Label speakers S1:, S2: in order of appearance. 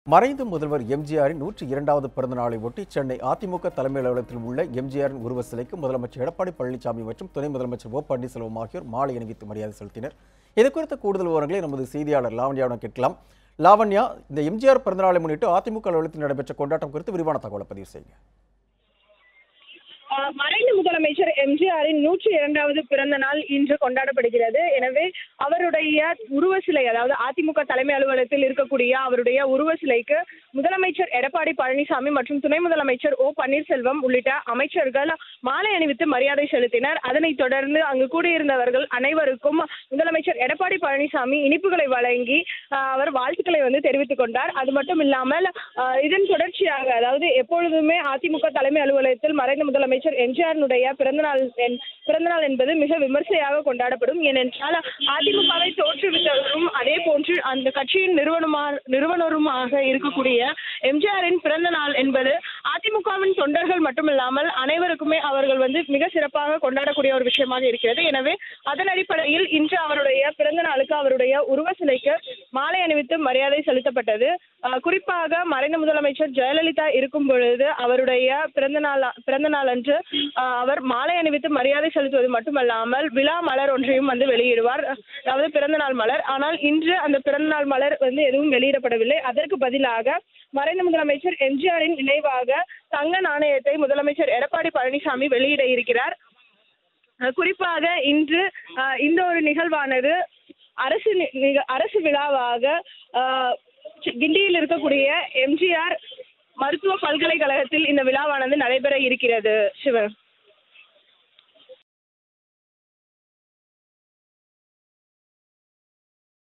S1: மறைந்த முதல்வர் எம்ஜிஆரின் 102வது பிறந்த நாளை ஒட்டி சென்னை அதிமுக தலைமை அலுவலகத்தில் உள்ள எம்ஜிஆரின் உருவ சிலைக்கு முதலமைச்சர் எடப்பாடி பழனிசாமி மற்றும் துணை முதலமைச்சர் ஓ பன்னீர்செல்வம் ஆகியோர் மாலை அணிவித்து மரியாதை செலுத்தினர். இது குறித்த கூடுதல் விவரங்களை நமது செய்தியாளர் லாவண்யாவிடம் கேட்கலாம். லாவண்யா, இந்த எம்ஜிஆர் பிறந்த நாளை முன்னிட்டு அதிமுக அலுவலகத்தில் நடைபெற்ற கொண்டாட்டம் குறித்து விரிவான தகவலை பதிவு செய்யுங்க.
S2: மறைந்த முதலமைச்சர் எம்ஜிஆரின் 102வது பிறந்த நாள் இன்று கொண்டாடப்படுகிறது. எனவே அவருடைய உருவ சிலை, அதாவது அதிமுக தலைமை அலுவலகத்தில் இருக்கக்கூடிய அவருடைய உருவ சிலைக்கு முதலமைச்சர் எடப்பாடி பழனிசாமி மற்றும் துணை முதலமைச்சர் ஓ பன்னீர்செல்வம் உள்ளிட்ட அமைச்சர்கள் மாலை அணிவித்து மரியாதை செலுத்தினர். அதனைத் தொடர்ந்து அங்கு கூடியிருந்தவர்கள் அனைவருக்கும் முதலமைச்சர் எடப்பாடி பழனிசாமி இனிப்புகளை வழங்கி அவர் வாழ்த்துக்களை தெரிவித்துக் கொண்டார். அது மட்டும் இல்லாமல் இதன் தொடர்ச்சியாக, அதாவது எப்பொழுதுமே அதிமுக தலைமை அலுவலகத்தில் மறைந்த முதலமைச்சர் எம்ஜிஆருடைய பிறந்தநாள் என்பது மிக விமர்சையாக கொண்டாடப்படும். ஏனென்றால் அதிமுகவை தோற்றுவித்தவரும் அதே போன்று அந்த கட்சியின் நிறுவனருமாக இருக்கக்கூடிய எம்ஜிஆரின் பிறந்த நாள் என்பது அதிமுகவின் தொண்டர்கள் மட்டுமில்லாமல் அனைவருக்குமே அவர்கள் மிக சிறப்பாக கொண்டாடக்கூடிய ஒரு விஷயமாக இருக்கிறது. எனவே அதன் அடிப்படையில் இன்று அவருடைய பிறந்த நாளுக்கு அவருடைய உருவ சிலைக்கு மாலை அணிவித்து மரியாதை செலுத்தப்பட்டது. குறிப்பாக மறைந்த முதலமைச்சர் ஜெயலலிதா இருக்கும் பொழுது அவருடைய பிறந்த நாள் அன்று அவர் மாலை அணிவித்து மரியாதை செலுத்துவது மட்டுமல்லாமல் விழா மலர் ஒன்றையும் வெளியிடுவார், அதாவது பிறந்தநாள் மலர். ஆனால் இன்று அந்த பிறந்தநாள் மலர் எதுவும் வெளியிடப்படவில்லை. அதற்கு பதிலாக மறைந்த முதலமைச்சர் எம்ஜிஆரின் நினைவாக தங்க நாணயத்தை முதலமைச்சர் எடப்பாடி பழனிசாமி வெளியிட இருக்கிறார். குறிப்பாக இன்று இந்த ஒரு நிகழ்வானது அரசு விழாவாக கிண்டியில் இருக்கக்கூடிய எம்ஜிஆர் மருத்துவ பல்கலைக்கழகத்தில் இந்த விழாவானது நடைபெற இருக்கிறது. சிவன்.